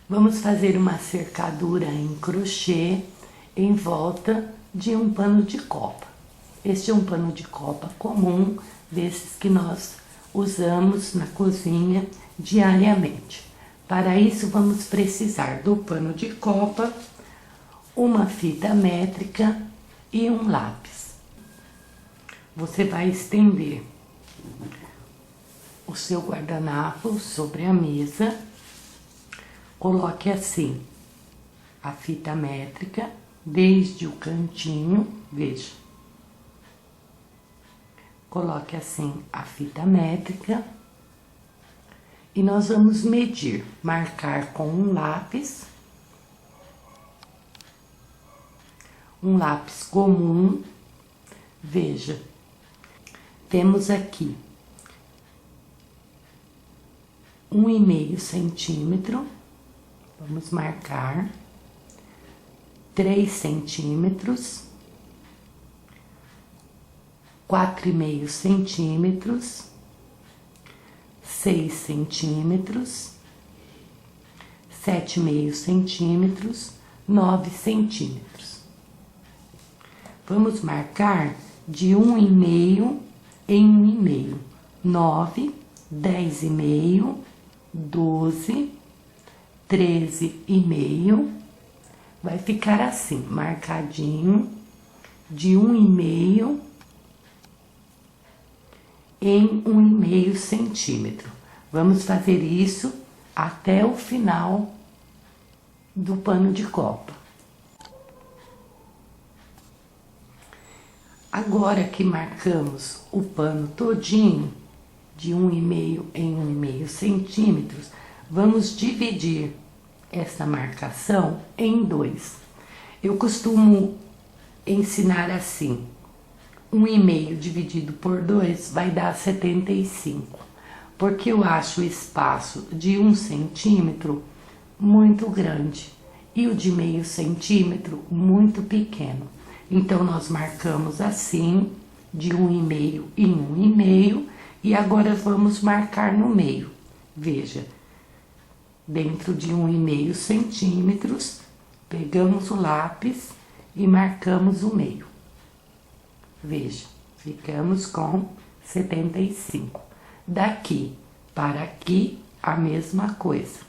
Vamos fazer uma cercadura em crochê em volta de um pano de copa. Este é um pano de copa comum, desses que nós usamos na cozinha diariamente. Para isso, vamos precisar do pano de copa, uma fita métrica e um lápis. Você vai estender o seu guardanapo sobre a mesa. Coloque assim a fita métrica desde o cantinho, veja. Coloque assim a fita métrica e nós vamos medir, marcar com um lápis comum, veja. Temos aqui 1,5 centímetro. Vamos marcar 3 centímetros, 4,5 centímetros, 6 centímetros, 7,5 centímetros, 9 centímetros. Vamos marcar de 1,5 em 1,5, 9, 10,5, 12, 13,5, vai ficar assim, marcadinho, de 1,5 em 1,5 centímetro. Vamos fazer isso até o final do pano de copa. Agora que marcamos o pano todinho, de 1,5 em 1,5 centímetros, vamos dividir essa marcação em 2. Eu costumo ensinar assim, 1,5 dividido por 2 vai dar 75, porque eu acho o espaço de 1 centímetro muito grande e o de meio centímetro muito pequeno. Então, nós marcamos assim, de 1,5 em 1,5, e agora vamos marcar no meio. Veja, dentro de 1,5 centímetros, pegamos o lápis e marcamos o meio. Veja, ficamos com 75. Daqui para aqui, a mesma coisa.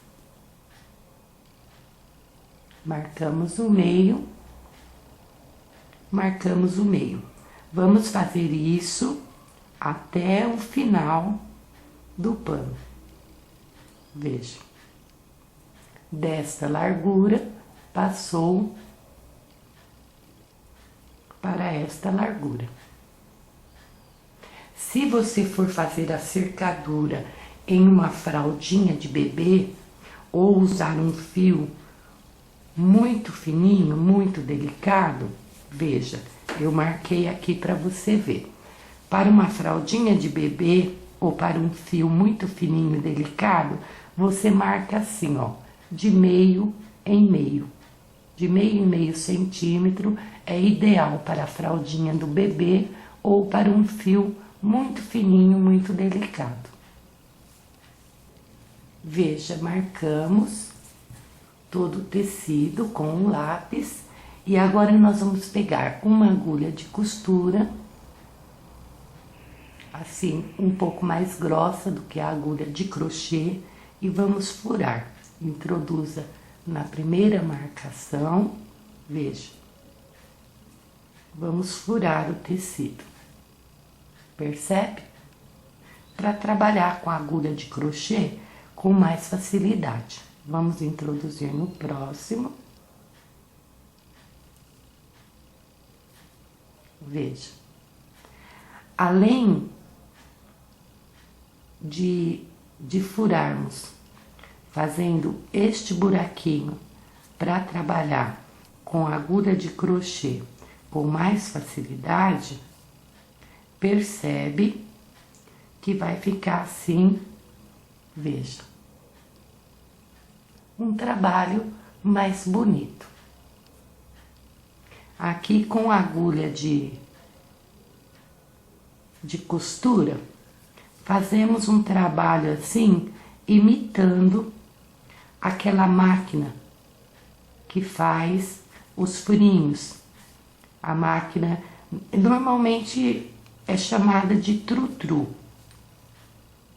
Marcamos o meio, marcamos o meio. Vamos fazer isso até o final do pano. Veja, desta largura passou para esta largura. Se você for fazer a cercadura em uma fraldinha de bebê ou usar um fio muito fininho, muito delicado, veja, eu marquei aqui para você ver. Para uma fraldinha de bebê ou para um fio muito fininho e delicado, você marca assim, ó, de meio em meio. De meio em meio centímetro é ideal para a fraldinha do bebê ou para um fio muito fininho, muito delicado. Veja, marcamos todo o tecido com um lápis e agora nós vamos pegar uma agulha de costura, assim, um pouco mais grossa do que a agulha de crochê, e vamos furar. Introduza na primeira marcação, veja, vamos furar o tecido, percebe? Para trabalhar com a agulha de crochê com mais facilidade. Vamos introduzir no próximo. Veja, além de furarmos fazendo este buraquinho para trabalhar com a agulha de crochê com mais facilidade, percebe que vai ficar assim, veja, um trabalho mais bonito. Aqui com a agulha de costura, fazemos um trabalho assim, imitando aquela máquina que faz os furinhos. A máquina normalmente é chamada de tru-tru.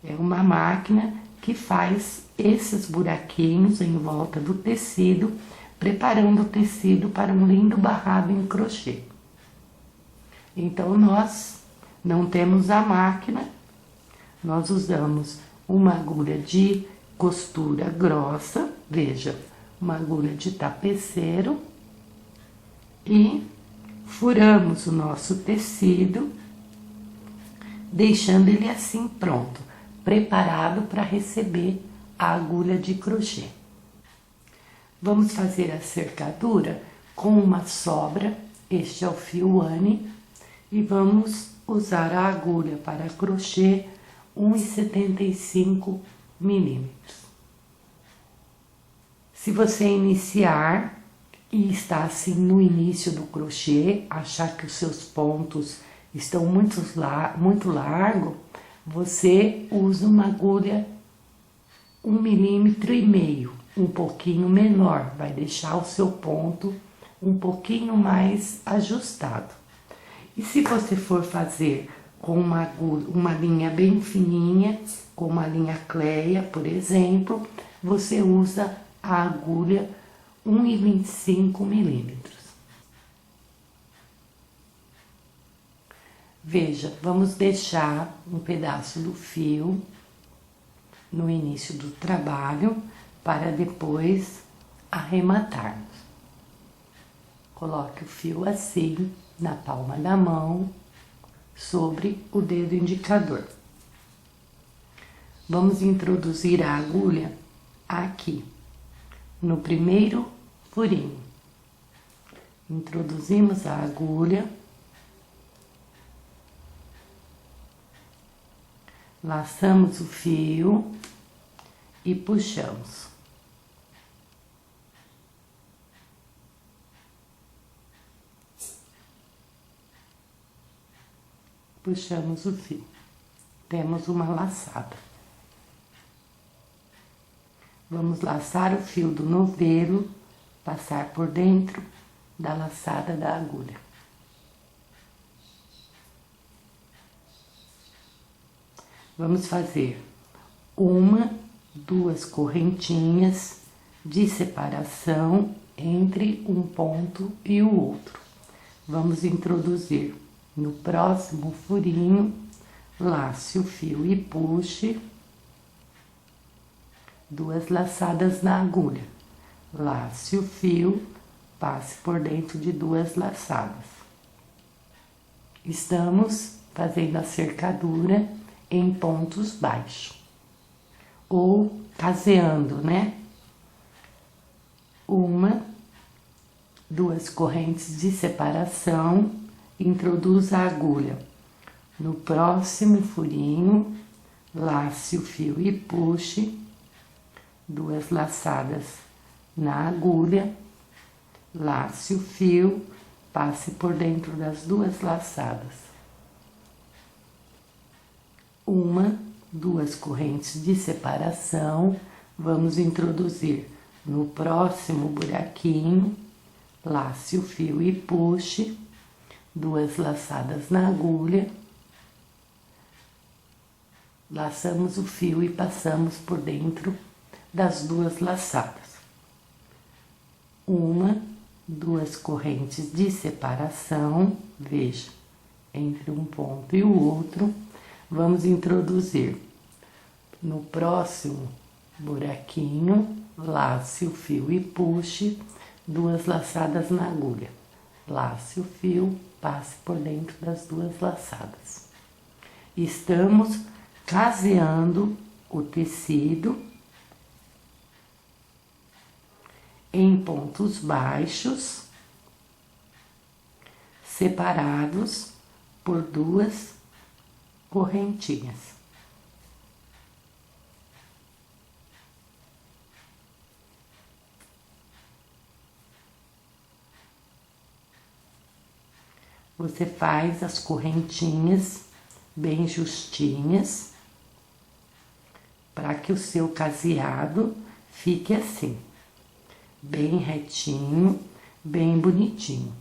É uma máquina que faz esses buraquinhos em volta do tecido, preparando o tecido para um lindo barrado em crochê. Então, nós não temos a máquina, nós usamos uma agulha de costura grossa, veja, uma agulha de tapeceiro, e furamos o nosso tecido, deixando ele assim pronto, preparado para receber a agulha de crochê. Vamos fazer a cercadura com uma sobra, este é o fio Anne, e vamos usar a agulha para crochê 1,75 milímetros. Se você iniciar e está assim no início do crochê, achar que os seus pontos estão muito largo, você usa uma agulha 1,5 milímetro, um pouquinho menor, vai deixar o seu ponto um pouquinho mais ajustado. E se você for fazer com uma linha bem fininha, com uma linha Cleia, por exemplo, você usa a agulha 1,25 milímetros. Veja, vamos deixar um pedaço do fio no início do trabalho para depois arrematarmos. Coloque o fio assim na palma da mão sobre o dedo indicador. Vamos introduzir a agulha aqui, no primeiro furinho. Introduzimos a agulha, laçamos o fio e puxamos. Puxamos o fio, temos uma laçada. Vamos laçar o fio do novelo, passar por dentro da laçada da agulha. Vamos fazer 2 correntinhas de separação entre um ponto e o outro. Vamos introduzir no próximo furinho, lace o fio e puxe, 2 laçadas na agulha, lace o fio, passe por dentro de 2 laçadas. Estamos fazendo a cercadura em pontos baixos, ou caseando, né? 2 correntes de separação, introduz a agulha no próximo furinho, lace o fio e puxe, 2 laçadas na agulha, lace o fio, passe por dentro das 2 laçadas. 2 correntes de separação, vamos introduzir no próximo buraquinho, lace o fio e puxe, 2 laçadas na agulha, laçamos o fio e passamos por dentro das 2 laçadas. 2 correntes de separação, veja, entre um ponto e o outro, vamos introduzir no próximo buraquinho, lace o fio e puxe, 2 laçadas na agulha, lace o fio, passe por dentro das 2 laçadas. Estamos caseando o tecido em pontos baixos, separados por 2 correntinhas. Você faz as correntinhas bem justinhas, para que o seu caseado fique assim, bem retinho, bem bonitinho.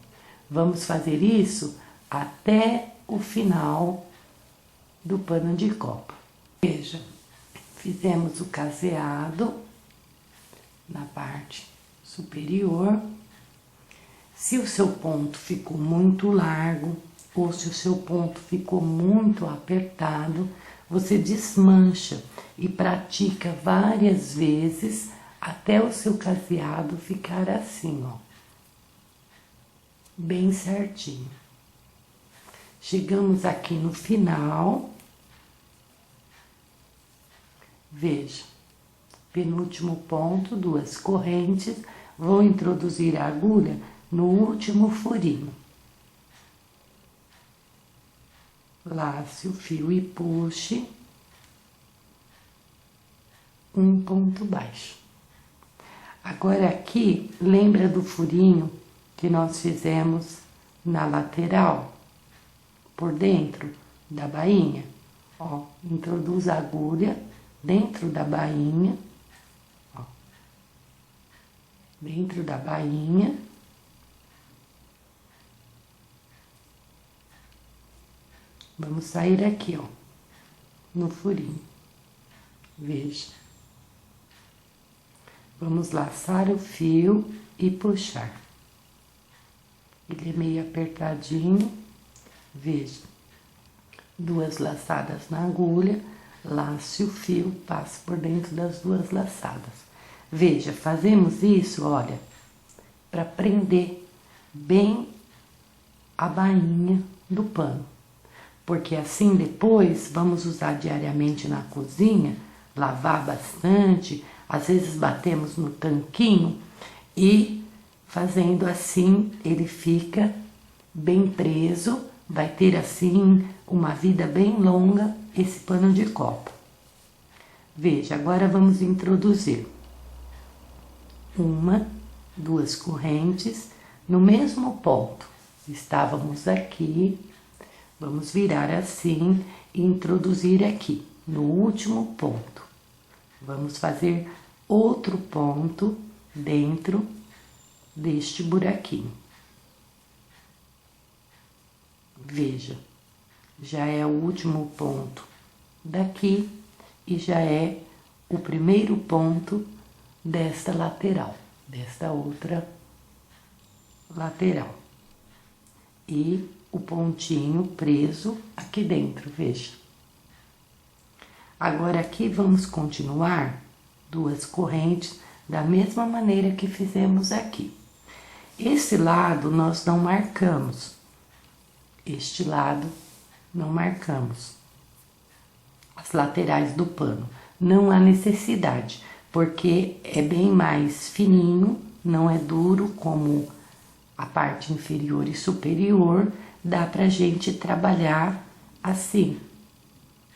Vamos fazer isso até o final do pano de copa. Veja, fizemos o caseado na parte superior. Se o seu ponto ficou muito largo ou se o seu ponto ficou muito apertado, você desmancha e pratica várias vezes até o seu caseado ficar assim, ó, bem certinho. Chegamos aqui no final. Veja, penúltimo ponto, 2 correntes, vou introduzir a agulha no último furinho. Lace o fio e puxe um ponto baixo. Agora aqui, lembra do furinho que nós fizemos na lateral, por dentro da bainha? Ó, introduz a agulha dentro da bainha, ó, dentro da bainha. Vamos sair aqui, ó, no furinho. Veja. Vamos laçar o fio e puxar. Ele é meio apertadinho. Veja. 2 laçadas na agulha, lace o fio, passe por dentro das 2 laçadas. Veja, fazemos isso, olha, para prender bem a bainha do pano. Porque assim depois vamos usar diariamente na cozinha, lavar bastante, às vezes batemos no tanquinho e fazendo assim ele fica bem preso, vai ter assim uma vida bem longa esse pano de copa. Veja, agora vamos introduzir 1, 2 correntes no mesmo ponto. Estávamos aqui. Vamos virar assim e introduzir aqui, no último ponto. Vamos fazer outro ponto dentro deste buraquinho. Veja, já é o último ponto daqui e já é o primeiro ponto desta lateral, desta outra lateral. E o pontinho preso aqui dentro, veja. Agora aqui vamos continuar 2 correntes da mesma maneira que fizemos aqui. Esse lado nós não marcamos, este lado não marcamos. As laterais do pano, não há necessidade, porque é bem mais fininho, não é duro como a parte inferior e superior. Dá pra gente trabalhar assim,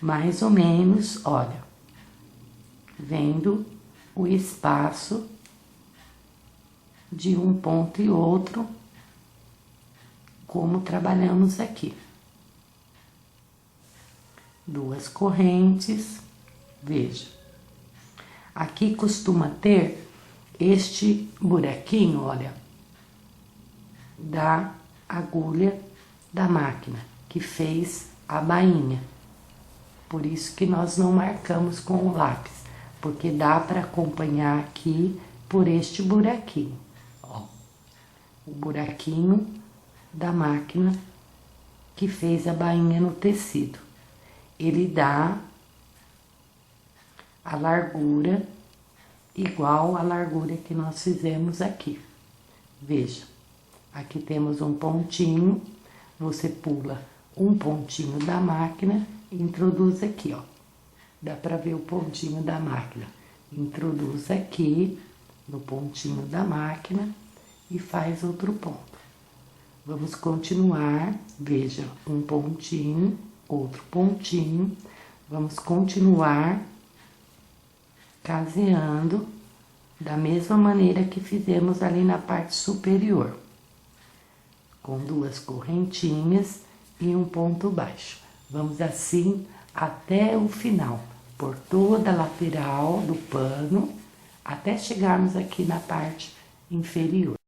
mais ou menos, olha, vendo o espaço de um ponto e outro, como trabalhamos aqui. 2 correntes, veja. Aqui costuma ter este buraquinho, olha, da agulha da máquina, que fez a bainha. Por isso que nós não marcamos com o lápis, porque dá para acompanhar aqui por este buraquinho, ó. O buraquinho da máquina que fez a bainha no tecido. Ele dá a largura igual a largura que nós fizemos aqui. Veja, aqui temos um pontinho. Você pula um pontinho da máquina e introduz aqui, ó. Dá pra ver o pontinho da máquina. Introduz aqui no pontinho da máquina e faz outro ponto. Vamos continuar, veja, um pontinho, outro pontinho. Vamos continuar caseando da mesma maneira que fizemos ali na parte superior, com 2 correntinhas e um ponto baixo. Vamos assim até o final, por toda a lateral do pano, até chegarmos aqui na parte inferior.